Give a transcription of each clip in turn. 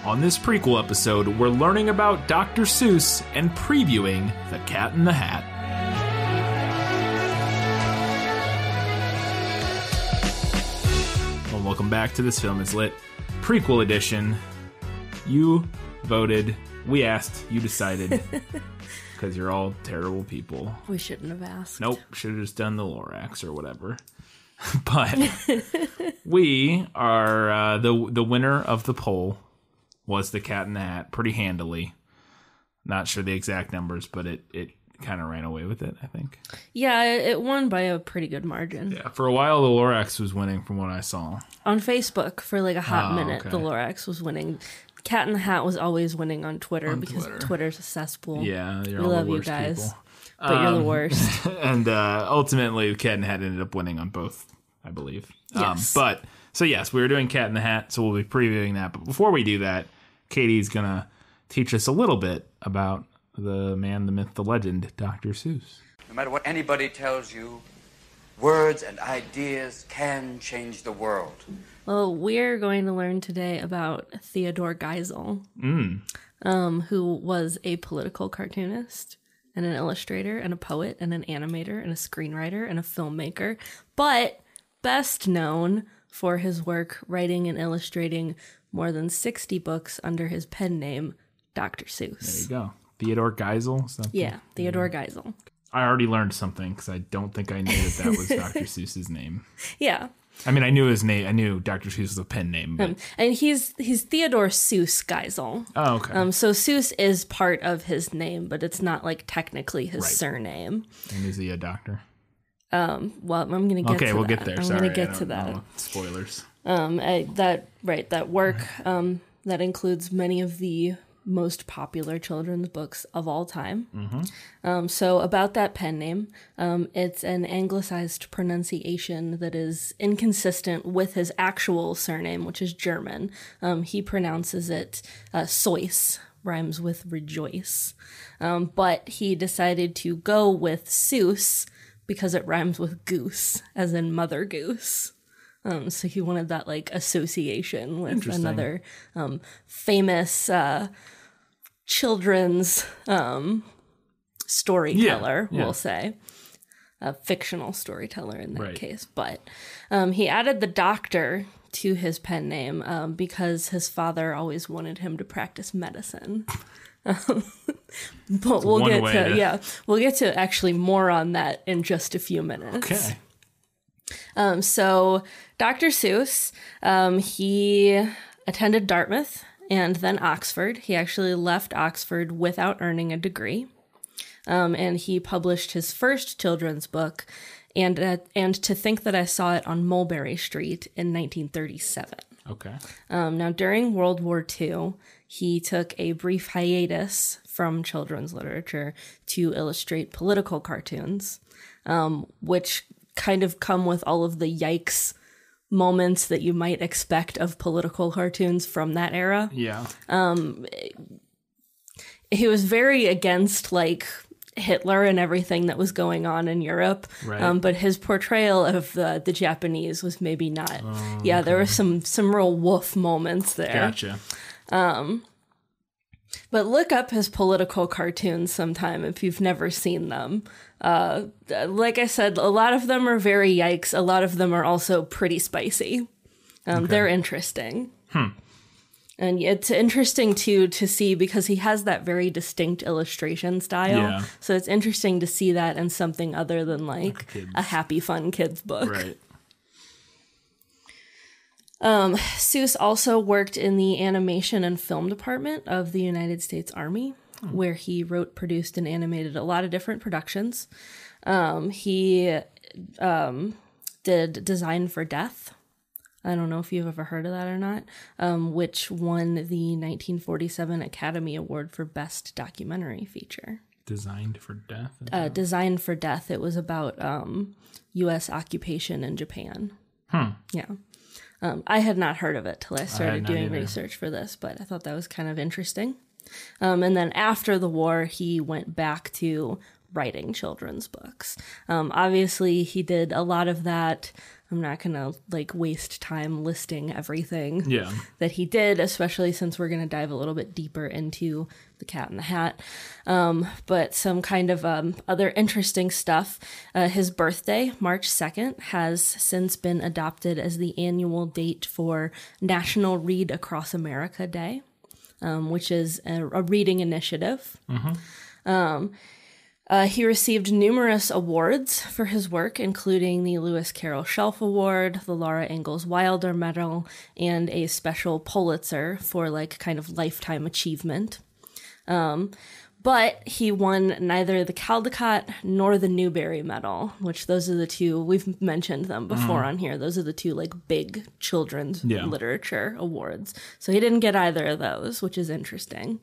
On this prequel episode, we're learning about Dr. Seuss and previewing The Cat in the Hat. Well, welcome back to This Film Is Lit Prequel Edition. You voted, we asked, you decided, because you're all terrible people. We shouldn't have asked. Nope, should have just done the Lorax or whatever. But we are, the winner of the poll was The Cat in the Hat, pretty handily. Not sure the exact numbers, but it kind of ran away with it, I think. Yeah, it won by a pretty good margin. Yeah, for a while the Lorax was winning from what I saw. On Facebook, for like a hot minute, okay. The Lorax was winning. Cat in the Hat was always winning on Twitter because Twitter's a cesspool. Yeah, you're we all love the worst you guys, people. But you're the worst. And ultimately, the Cat in the Hat ended up winning on both, I believe. Yes. So yes, we were doing Cat in the Hat, so we'll be previewing that. But before we do that, Katie's going to teach us a little bit about the man, the myth, the legend, Dr. Seuss. No matter what anybody tells you, words and ideas can change the world. Well, we're going to learn today about Theodore Geisel, who was a political cartoonist and an illustrator and a poet and an animator and a screenwriter and a filmmaker, but best known for his work writing and illustrating more than 60 books under his pen name, Dr. Seuss. There you go. Theodore Geisel? Yeah, Theodore Geisel. I already learned something because I don't think I knew that was Dr. Seuss's name. Yeah. I mean, I knew his name. I knew Dr. Seuss was a pen name. But... and he's Theodore Seuss Geisel. Oh, okay. So Seuss is part of his name, but it's not like technically his surname. And is he a doctor? Well, I'm going to get to that. Okay, we'll get there. I'm Sorry, going to get to that. Spoilers. That work that includes many of the most popular children's books of all time. Mm-hmm. So about that pen name, it's an anglicized pronunciation that is inconsistent with his actual surname, which is German. He pronounces it Seuss, rhymes with rejoice. But he decided to go with Seuss because it rhymes with goose, as in mother goose. So he wanted that like association with another famous children's storyteller, we'll say. A fictional storyteller in that case. But he added the doctor to his pen name because his father always wanted him to practice medicine. But we'll get to actually more on that in just a few minutes. Okay. So Dr. Seuss, he attended Dartmouth and then Oxford. He actually left Oxford without earning a degree. And he published his first children's book, and To Think That I Saw It on Mulberry Street in 1937. Okay. Now, during World War II, he took a brief hiatus from children's literature to illustrate political cartoons, which kind of come with all of the yikes moments that you might expect of political cartoons from that era. Yeah. He was very against like Hitler and everything that was going on in Europe. Right. But his portrayal of the Japanese was maybe not. There were some real woof moments there. Gotcha. But look up his political cartoons sometime if you've never seen them. Like I said, a lot of them are very yikes. A lot of them are also pretty spicy. They're interesting. And it's interesting, too, to see because he has that very distinct illustration style. Yeah. So it's interesting to see that in something other than like a happy, fun kid's book. Right. Seuss also worked in the animation and film department of the United States Army, where he wrote, produced, and animated a lot of different productions. He did Design for Death. I don't know if you've ever heard of that or not, which won the 1947 Academy Award for Best Documentary Feature. Designed for Death? Design for Death. It was about U.S. occupation in Japan. Yeah. I had not heard of it till I started doing research for this, but I thought that was kind of interesting. And then after the war, he went back to writing children's books. Obviously, he did a lot of that. I'm not going to waste time listing everything that he did, especially since we're going to dive a little bit deeper into The Cat in the Hat. But some kind of other interesting stuff. His birthday, March 2nd, has since been adopted as the annual date for National Read Across America Day, which is a reading initiative. He received numerous awards for his work, including the Lewis Carroll Shelf Award, the Laura Ingalls Wilder Medal, and a special Pulitzer for kind of lifetime achievement. But he won neither the Caldecott nor the Newbery Medal, which those are the two, we've mentioned them before on here. Those are the two big children's literature awards. So he didn't get either of those, which is interesting.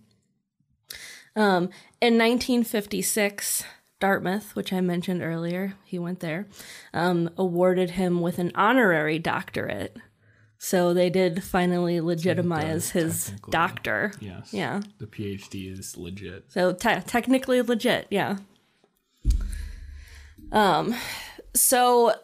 In 1956, Dartmouth, which I mentioned earlier, he went there, awarded him with an honorary doctorate. So they did finally legitimize his doctor. Yes. Yeah. The PhD is legit. So technically legit, yeah. So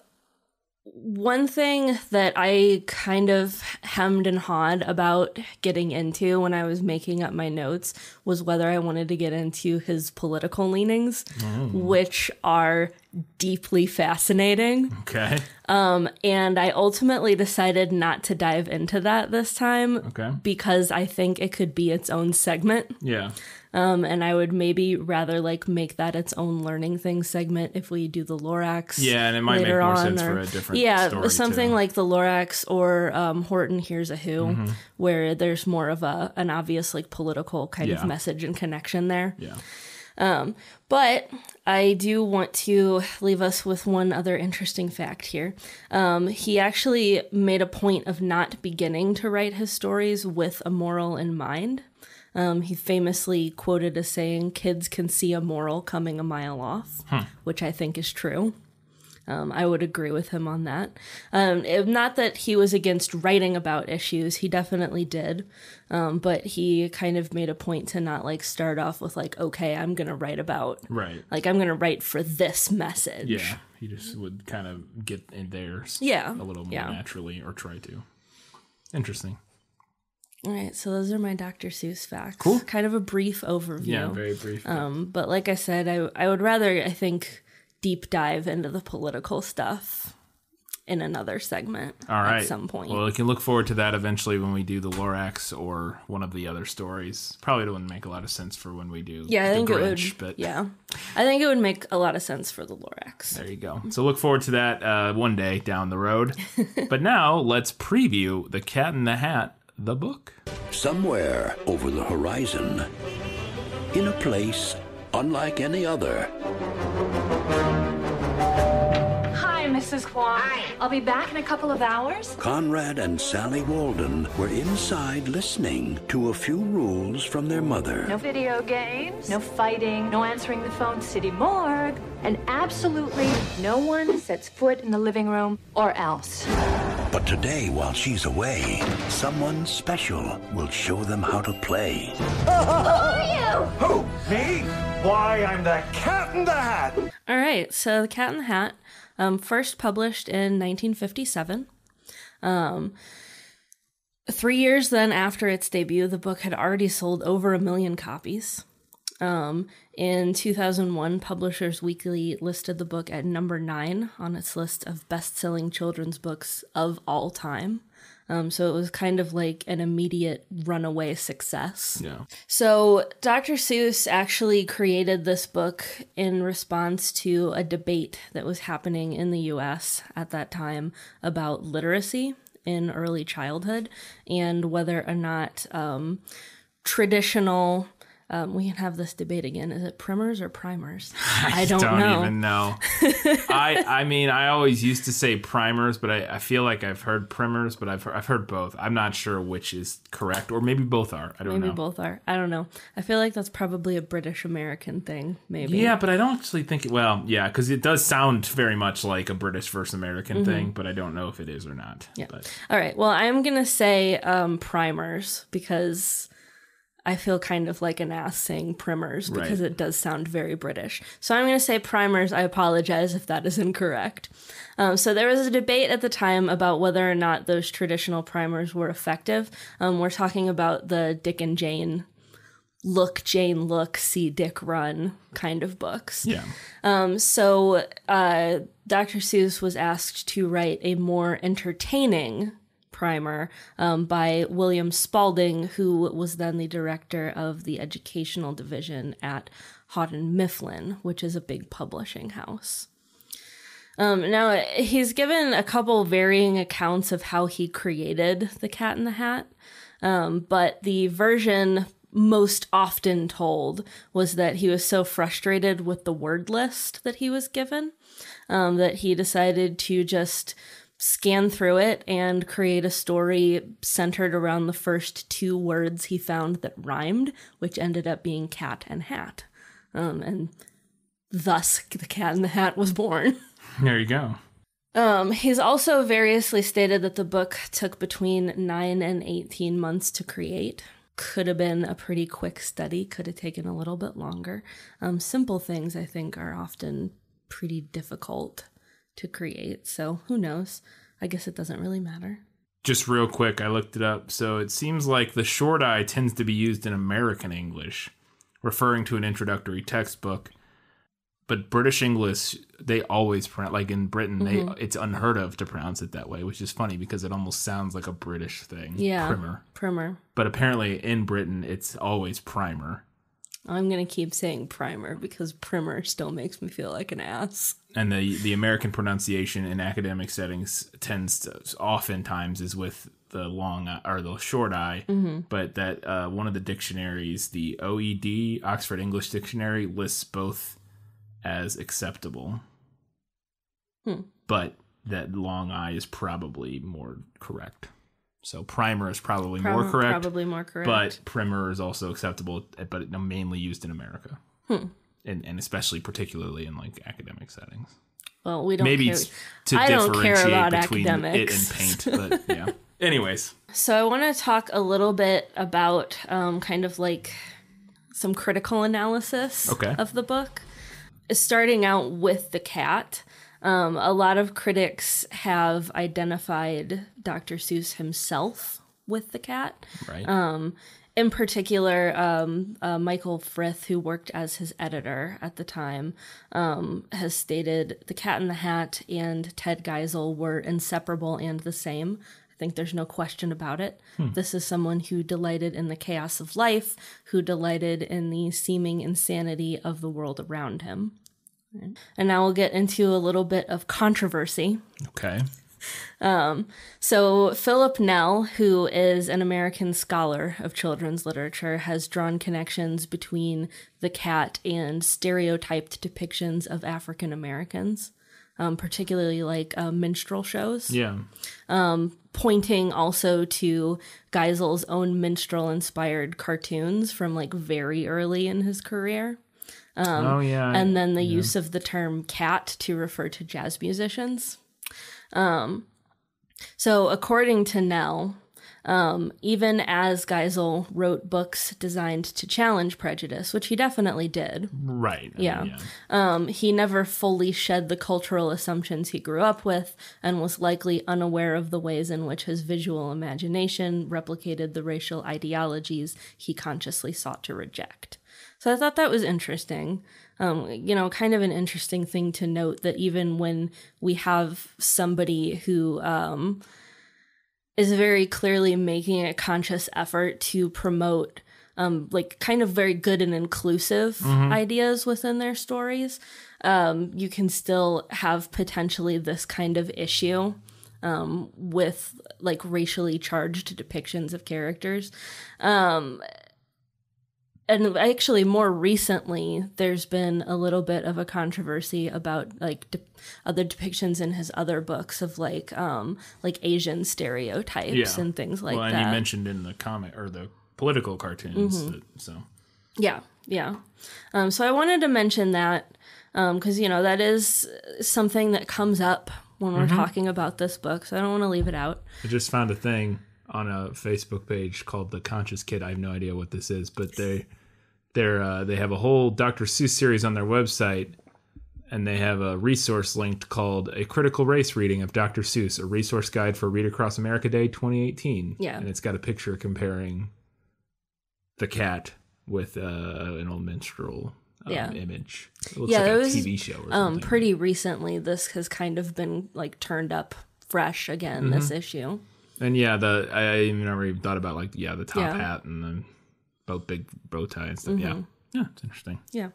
one thing that I kind of hemmed and hawed about getting into when I was making up my notes was whether I wanted to get into his political leanings, which are deeply fascinating. Okay. And I ultimately decided not to dive into that this time because I think it could be its own segment. Yeah. And I would maybe rather make that its own learning thing segment if we do the Lorax. Yeah, and it might make more sense for a different story something too. like the Lorax or Horton Hears a Who, where there's more of an obvious political kind of message and connection there. Yeah. But I do want to leave us with one other interesting fact here. He actually made a point of not beginning to write his stories with a moral in mind. He famously quoted as saying, "Kids can see a moral coming a mile off," which I think is true. I would agree with him on that. Not that he was against writing about issues. He definitely did. But he kind of made a point to not start off with okay, I'm going to write about, right. I'm going to write for this message. Yeah. He just would kind of get in there a little more naturally, or try to. Interesting. All right, so those are my Dr. Seuss facts. Cool. Kind of a brief overview. Yeah, very brief. But like I said, I would rather, I think, deep dive into the political stuff in another segment at some point. Well, we can look forward to that eventually when we do the Lorax or one of the other stories. Probably wouldn't make a lot of sense for when we do I think Grinch, it would. but I think it would make a lot of sense for the Lorax. There you go. So look forward to that one day down the road. But now let's preview The Cat in the Hat, the book. Somewhere over the horizon, in a place unlike any other. Hi, Mrs. Kwong. Hi. I'll be back in a couple of hours. Conrad and Sally Walden were inside listening to a few rules from their mother. No video games, no fighting, no answering the phone, city morgue, and absolutely no one sets foot in the living room or else. But today, while she's away, someone special will show them how to play. Who are you? Who? Me? Why, I'm the Cat in the Hat. All right, so The Cat in the Hat, first published in 1957. 3 years then after its debut, the book had already sold over 1 million copies. In 2001, Publishers Weekly listed the book at number 9 on its list of best-selling children's books of all time. So it was kind of like an immediate runaway success. Yeah. So Dr. Seuss actually created this book in response to a debate that was happening in the U.S. at that time about literacy in early childhood and whether or not traditional... we can have this debate again. Is it primers or primers? I don't know. Even know. I mean, I always used to say primers, but I feel like I've heard primers, but I've heard both. I'm not sure which is correct, or maybe both are. I don't know. Maybe both are. I don't know. I feel like that's probably a British American thing, maybe. Yeah, but I don't actually think because it does sound very much like a British versus American thing, but I don't know if it is or not. Yeah. But. All right. Well, I'm going to say primers because I feel kind of like an ass saying primers because it does sound very British. So I'm going to say primers. I apologize if that is incorrect. So there was a debate at the time about whether or not those traditional primers were effective. We're talking about the Dick and Jane, look, Jane, look, see Dick run kind of books. Yeah. So Dr. Seuss was asked to write a more entertaining primer by William Spalding, who was then the director of the educational division at Houghton Mifflin, which is a big publishing house. Now, he's given a couple varying accounts of how he created the Cat in the Hat, but the version most often told was that he was so frustrated with the word list that he was given that he decided to just scan through it and create a story centered around the first 2 words he found that rhymed, which ended up being cat and hat. And thus the Cat in the Hat was born. There you go. He's also variously stated that the book took between 9 and 18 months to create. Could have been a pretty quick study, could have taken a little bit longer. Simple things, I think, are often pretty difficult to create, so who knows? I guess it doesn't really matter. Just real quick, I looked it up. So it seems like the short I tends to be used in American English, referring to an introductory textbook. But British English, they always pronounce, like in Britain, it's unheard of to pronounce it that way, which is funny because it almost sounds like a British thing. Yeah, primer. But apparently in Britain, it's always primer. I'm going to keep saying primer because primer still makes me feel like an ass. And the American pronunciation in academic settings tends to oftentimes is with the long or the short I, but that one of the dictionaries, the OED, Oxford English Dictionary, lists both as acceptable. But that long I is probably more correct. So primer is probably more correct. Probably more correct. But primer is also acceptable, but mainly used in America. And especially particularly in like academic settings. Well, we don't maybe care. To I don't care differentiate about between academics. it and paint, but yeah. Anyways. So I want to talk a little bit about kind of like some critical analysis of the book. Starting out with the cat, a lot of critics have identified Dr. Seuss himself with the cat. Right. In particular, Michael Frith, who worked as his editor at the time, has stated The Cat in the Hat and Ted Geisel were inseparable and the same. I think there's no question about it. This is someone who delighted in the chaos of life, who delighted in the seeming insanity of the world around him. And now we'll get into a little bit of controversy. Okay. So Philip Nell, who is an American scholar of children's literature, has drawn connections between the cat and stereotyped depictions of African Americans, particularly like minstrel shows. Yeah. Pointing also to Geisel's own minstrel-inspired cartoons from like very early in his career. And then the use of the term cat to refer to jazz musicians. So according to Nell, even as Geisel wrote books designed to challenge prejudice, which he definitely did. Right. He never fully shed the cultural assumptions he grew up with and was likely unaware of the ways in which his visual imagination replicated the racial ideologies he consciously sought to reject. So I thought that was interesting. Kind of an interesting thing to note that even when we have somebody who is very clearly making a conscious effort to promote kind of very good and inclusive ideas within their stories, you can still have potentially this kind of issue with like racially charged depictions of characters. And actually, more recently, there's been a little bit of a controversy about like other depictions in his other books of like Asian stereotypes and things like that. Well, and you mentioned in the comic or the political cartoons. So I wanted to mention that because that is something that comes up when we're talking about this book. So I don't want to leave it out. I just found a thing. on a Facebook page called The Conscious Kid. I have no idea what this is, but they have a whole Dr. Seuss series on their website, and they have a resource linked called A Critical Race Reading of Dr. Seuss, a resource guide for Read Across America Day 2018. Yeah. And it's got a picture comparing the cat with an old minstrel image. It looks like a TV show or something. Pretty recently, this has kind of been like turned up fresh again, this issue. And I never even thought about the top hat and the big bow tie and stuff. Yeah, it's interesting. Yeah.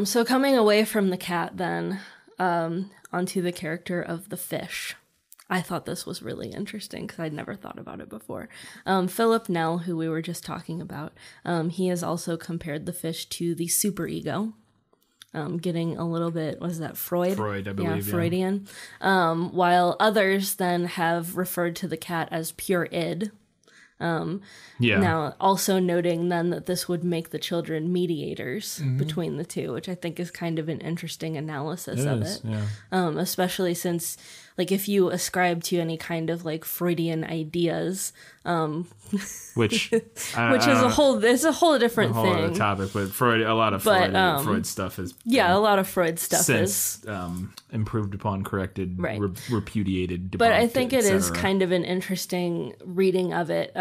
So coming away from the cat then, onto the character of the fish. I thought this was really interesting because I'd never thought about it before. Philip Nell, who we were just talking about, he has also compared the fish to the superego. Getting a little bit, was that Freud? Freud, I believe. Yeah, Freudian. While others then have referred to the cat as pure id. Now, also noting then that this would make the children mediators between the two, which I think is kind of an interesting analysis of it. Yeah. Especially since, if you ascribe to any kind of Freudian ideas, which is a whole different thing. Other topic, but Freud stuff is a lot of Freud stuff since improved upon, corrected, repudiated, debunked, but I think it is kind of an interesting reading of it,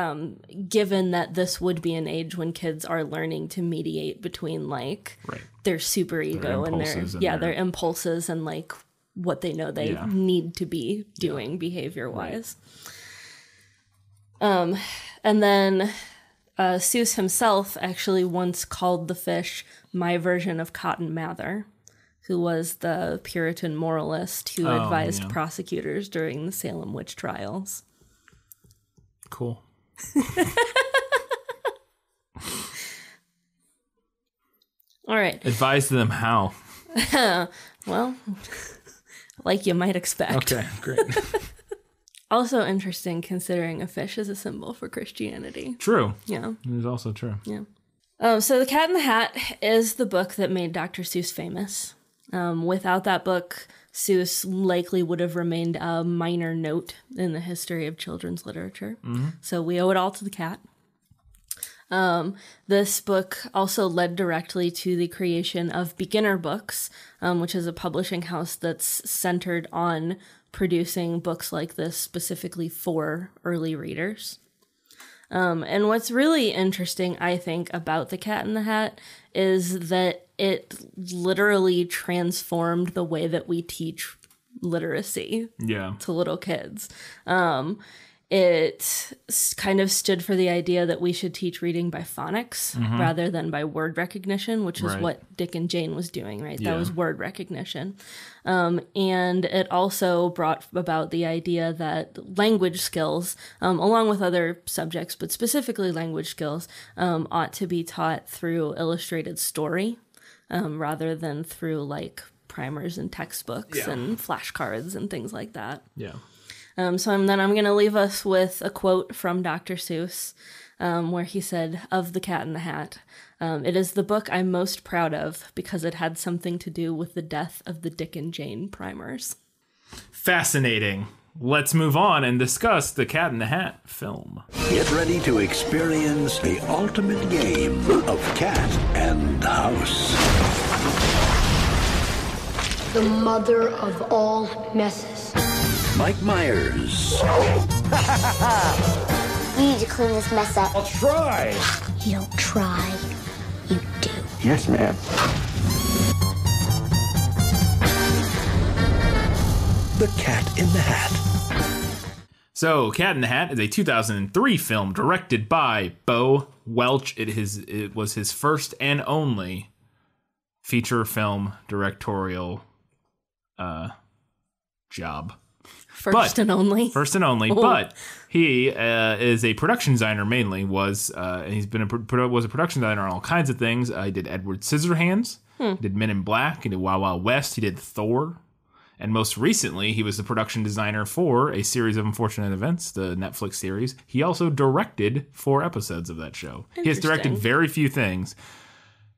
given that this would be an age when kids are learning to mediate between their superego and their impulses and what they know they need to be doing behavior wise. And then Seuss himself actually once called the fish my version of Cotton Mather, who was the Puritan moralist who advised prosecutors during the Salem witch trials. Cool. All right. Advise them how? Well, like you might expect. Okay, great. Also interesting considering a fish is a symbol for Christianity. True. Yeah. It is also true. Yeah. So The Cat in the Hat is the book that made Dr. Seuss famous. Without that book, Seuss likely would have remained a minor note in the history of children's literature. So we owe it all to the cat. This book also led directly to the creation of Beginner Books, which is a publishing house that's centered on producing books like this specifically for early readers. And what's really interesting, I think, about The Cat in the Hat is that it literally transformed the way that we teach literacy to little kids. It kind of stood for the idea that we should teach reading by phonics rather than by word recognition, which is what Dick and Jane was doing, right? That was word recognition. And it also brought about the idea that language skills, along with other subjects, but specifically language skills, ought to be taught through illustrated story rather than through primers and textbooks and flashcards and things like that. Yeah. So I'm going to leave us with a quote from Dr. Seuss, where he said, of The Cat in the Hat, "It is the book I'm most proud of because it had something to do with the death of the Dick and Jane primers." Fascinating. Let's move on and discuss the Cat in the Hat film. Get ready to experience the ultimate game of cat and house. The mother of all messes. Mike Myers. You need to clean this mess up. I'll try. You don't try, you do. Yes, ma'am. The Cat in the Hat. So, Cat in the Hat is a 2003 film directed by Bo Welch. It was his first and only feature film directorial job. First and only. Oh. But he is a production designer mainly. Was a production designer on all kinds of things. He did Edward Scissorhands. He did Men in Black. He did Wild Wild West. He did Thor. And most recently, he was the production designer for A Series of Unfortunate Events, the Netflix series. He also directed 4 episodes of that show. He has directed very few things.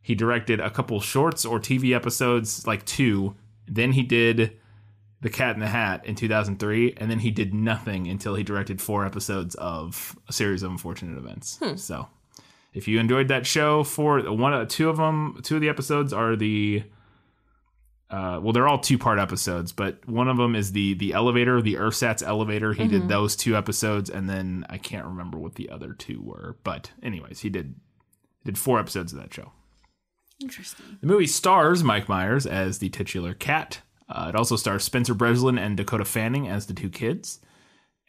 He directed a couple shorts or TV episodes, 2. Then he did The Cat in the Hat in 2003, and then he did nothing until he directed 4 episodes of A Series of Unfortunate Events. So, if you enjoyed that show, two of the episodes are the they're all 2-part episodes, but one of them is the elevator, the ersatz elevator. He did those 2 episodes, and then I can't remember what the other 2 were. But anyways, he did 4 episodes of that show. Interesting. The movie stars Mike Myers as the titular cat. It also stars Spencer Breslin and Dakota Fanning as the 2 kids,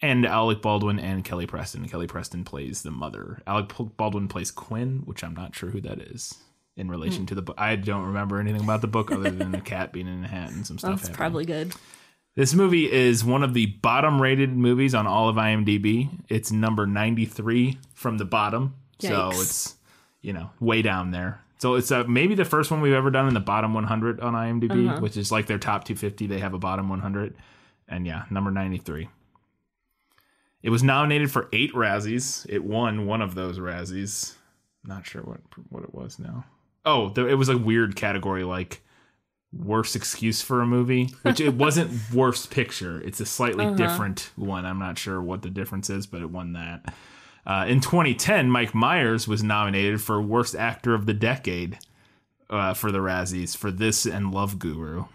and Alec Baldwin and Kelly Preston. Kelly Preston plays the mother. Alec Baldwin plays Quinn, which I'm not sure who that is in relation to the book. I don't remember anything about the book other than the cat being in a hat and some stuff. That's probably good. This movie is one of the bottom-rated movies on all of IMDb. It's number 93 from the bottom, so it's way down there. So it's maybe the first one we've ever done in the bottom 100 on IMDb, which is like their top 250. They have a bottom 100, and number 93. It was nominated for 8 Razzies. It won one of those Razzies. Not sure what it was now. Oh, it was a weird category like worst excuse for a movie, which it wasn't worst picture. It's a slightly different one. I'm not sure what the difference is, but it won that. In 2010, Mike Myers was nominated for Worst Actor of the Decade for the Razzies for this and Love Guru.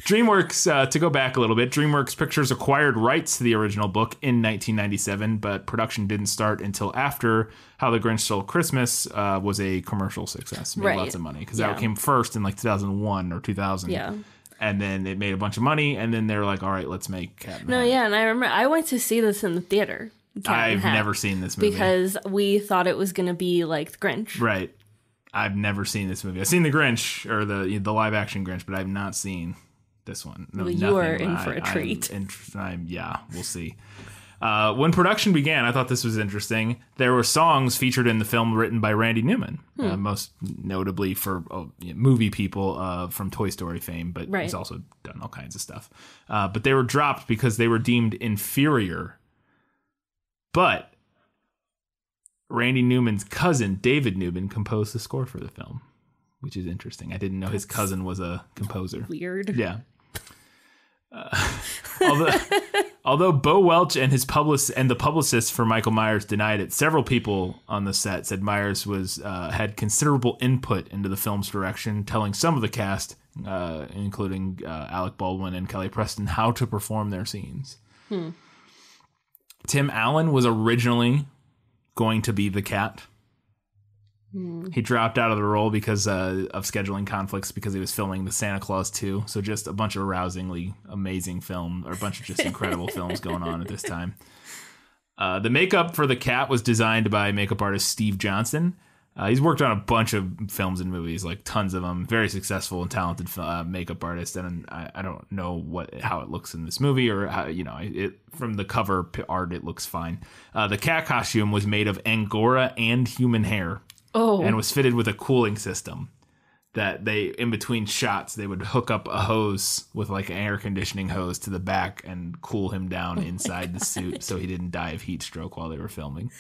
DreamWorks, to go back a little bit, DreamWorks Pictures acquired rights to the original book in 1997, but production didn't start until after How the Grinch Stole Christmas was a commercial success. Made lots of money because that came first in like 2001 or 2000. Yeah. And then it made a bunch of money, and then they're like, all right, let's make Cat in the Hat. And I remember I went to see this in the theater. I've never seen this movie. Because we thought it was going to be like The Grinch. Right. I've never seen this movie. I've seen The Grinch, or the live-action Grinch, but I've not seen this one. No, well, you are in for a treat. We'll see. When production began, I thought this was interesting. There were songs featured in the film written by Randy Newman, most notably for movie people from Toy Story fame, but he's also done all kinds of stuff. But they were dropped because they were deemed inferior. But Randy Newman's cousin, David Newman, composed the score for the film, which is interesting. I didn't know his cousin was a composer. Weird. Yeah. Although Bo Welch and the publicist for Michael Myers denied it, several people on the set said Myers had considerable input into the film's direction, telling some of the cast, including Alec Baldwin and Kelly Preston, how to perform their scenes. Tim Allen was originally going to be the cat. He dropped out of the role because of scheduling conflicts because he was filming the Santa Claus 2. So just a bunch of rousingly amazing film, or a bunch of just incredible films going on at this time. The makeup for the cat was designed by makeup artist Steve Johnson. He's worked on a bunch of films and movies, like tons of them. Very successful and talented makeup artist. And I don't know how it looks in this movie, or how, from the cover art, it looks fine. The cat costume was made of Angora and human hair. And was fitted with a cooling system that in between shots, they would hook up a hose with like an air conditioning hose to the back and cool him down inside the suit so he didn't die of heat stroke while they were filming.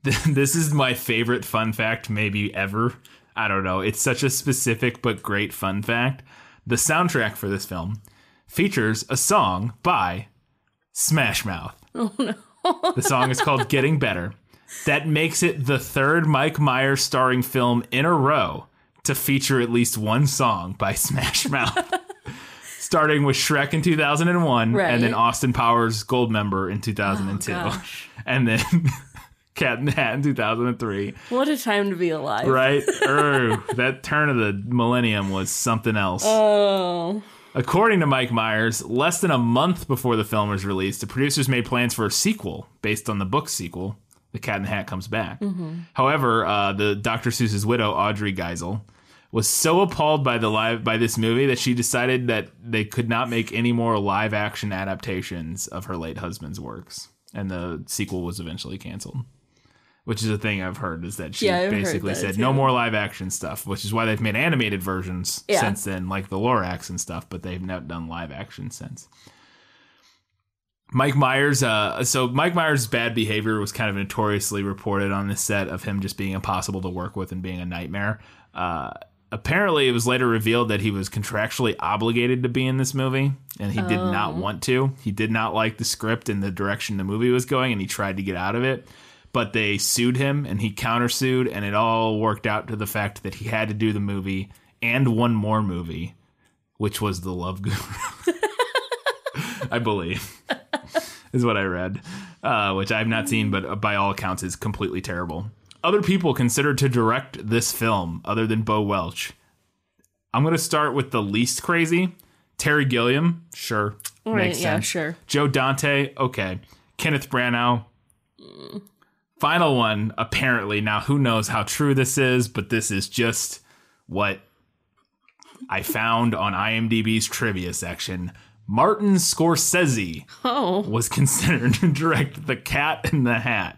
This is my favorite fun fact maybe ever. I don't know. It's such a specific but great fun fact. The soundtrack for this film features a song by Smash Mouth. Oh, no. The song is called Getting Better. That makes it the third Mike Myers starring film in a row to feature at least one song by Smash Mouth. Starting with Shrek in 2001, and then Austin Powers Goldmember in 2002. And then Cat in the Hat in 2003. What a time to be alive. Right? That turn of the millennium was something else. Oh. According to Mike Myers, less than a month before the film was released, the producers made plans for a sequel based on the book sequel. The Cat in the Hat Comes Back. However, the Dr. Seuss's widow, Audrey Geisel, was so appalled by this movie that she decided that they could not make any more live action adaptations of her late husband's works, and the sequel was eventually canceled. Which is a thing I've heard, is that she basically said no more live action stuff, which is why they've made animated versions since then, like the Lorax and stuff, but they've not done live action since. Mike Myers' bad behavior was kind of notoriously reported on the set of him just being impossible to work with and being a nightmare. Apparently, it was later revealed that he was contractually obligated to be in this movie, and he did not want to. He did not like the script and the direction the movie was going, and he tried to get out of it. But they sued him, and he countersued, and it all worked out to the fact that he had to do the movie and one more movie, which was The Love Guru. I believe, is what I read, which I have not seen, but by all accounts is completely terrible. Other people considered to direct this film, other than Bo Welch. I'm going to start with the least crazy. Terry Gilliam, sure. Right, makes yeah, sense. sure. Joe Dante, okay. Kenneth Branagh. Final one, apparently. Now, who knows how true this is, but this is just what I found on IMDb's trivia section. Martin Scorsese was considered to direct The Cat in the Hat.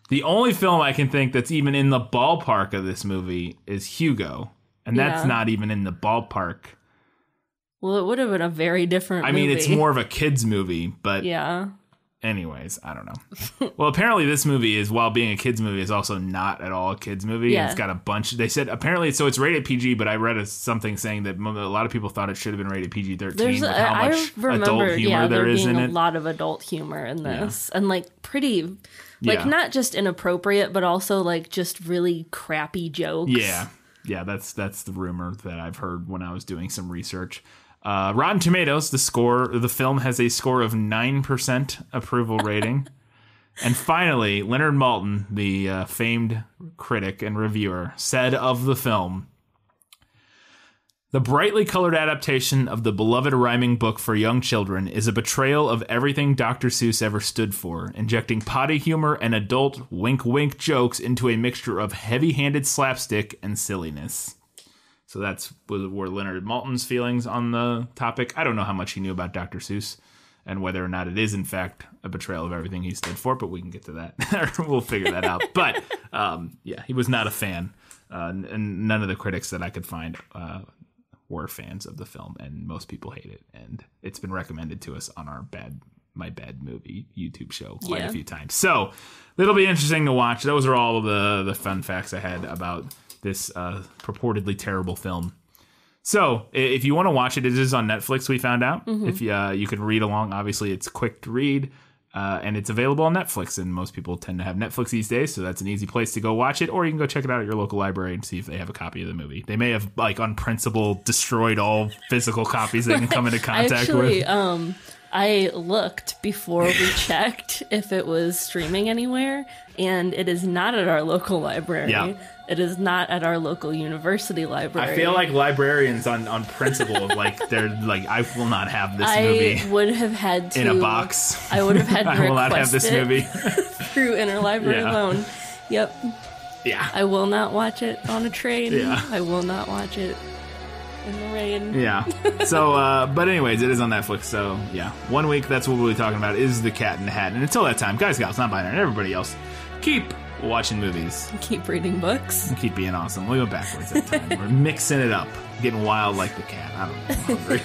The only film I can think that's even in the ballpark of this movie is Hugo. And that's not even in the ballpark. Well, it would have been a very different movie. I mean, it's more of a kid's movie, but yeah. Anyways, I don't know. Well, apparently this movie is, while being a kid's movie, is also not at all a kid's movie. Yeah. It's got a bunch. They said apparently, so it's rated PG, but I read something saying that a lot of people thought it should have been rated PG-13 with how much adult humor there is in it. There being a lot of adult humor in this, and like pretty, like not just inappropriate, but also like just really crappy jokes. Yeah, that's the rumor that I've heard when I was doing some research. Rotten Tomatoes, the film has a score of 9% approval rating. And finally, Leonard Maltin, the famed critic and reviewer, said of the film, "The brightly colored adaptation of the beloved rhyming book for young children is a betrayal of everything Dr. Seuss ever stood for, injecting potty humor and adult wink-wink jokes into a mixture of heavy-handed slapstick and silliness." So that's were Leonard Maltin's feelings on the topic. I don't know how much he knew about Dr. Seuss and whether or not it is, in fact, a betrayal of everything he stood for, but we can get to that. We'll figure that out. But, yeah, he was not a fan. And none of the critics that I could find were fans of the film, and most people hate it. And it's been recommended to us on our My Bad Movie YouTube show quite a few times. So it'll be interesting to watch. Those are all of the fun facts I had about this purportedly terrible film. So if you want to watch it, it is on Netflix, we found out. If you can read along, obviously it's quick to read, and it's available on Netflix, and most people tend to have Netflix these days, so that's an easy place to go watch it, or you can go check it out at your local library and see if they have a copy of the movie. They may have, like, on principle, destroyed all physical copies they can come into contact with. I looked before we checked if it was streaming anywhere, and it is not at our local library. Yeah. It is not at our local university library. I feel like librarians on principle of like they're like, I will not have this movie. I would have had to in a box. I would have had to I will not have this movie through interlibrary loan. Yep. Yeah. I will not watch it on a train. Yeah. I will not watch it in the rain. Yeah. So, but anyways, it is on Netflix. So yeah, 1 week. That's what we'll be talking about is The Cat in the Hat. And until that time, guys, gals, non-binary, and everybody else, keep watching movies. Keep reading books. And keep being awesome. We go backwards that time. We're mixing it up. Getting wild like the cat. I don't know. I'm hungry.